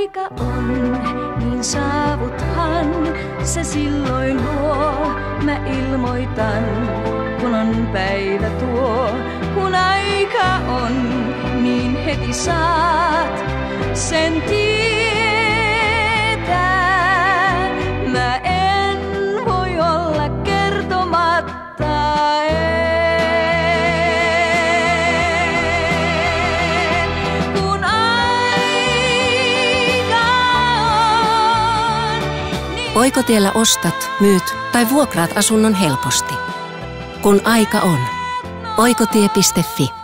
aika on, niin saavuthan se silloin luo. Mä ilmoitan, kun on päivä tuo. Kun aika on, niin heti saat sen tietää. Mä en voi olla kertomatta. Oikotiellä ostat, myyt tai vuokraat asunnon helposti. Kun aika on. Oikotie.fi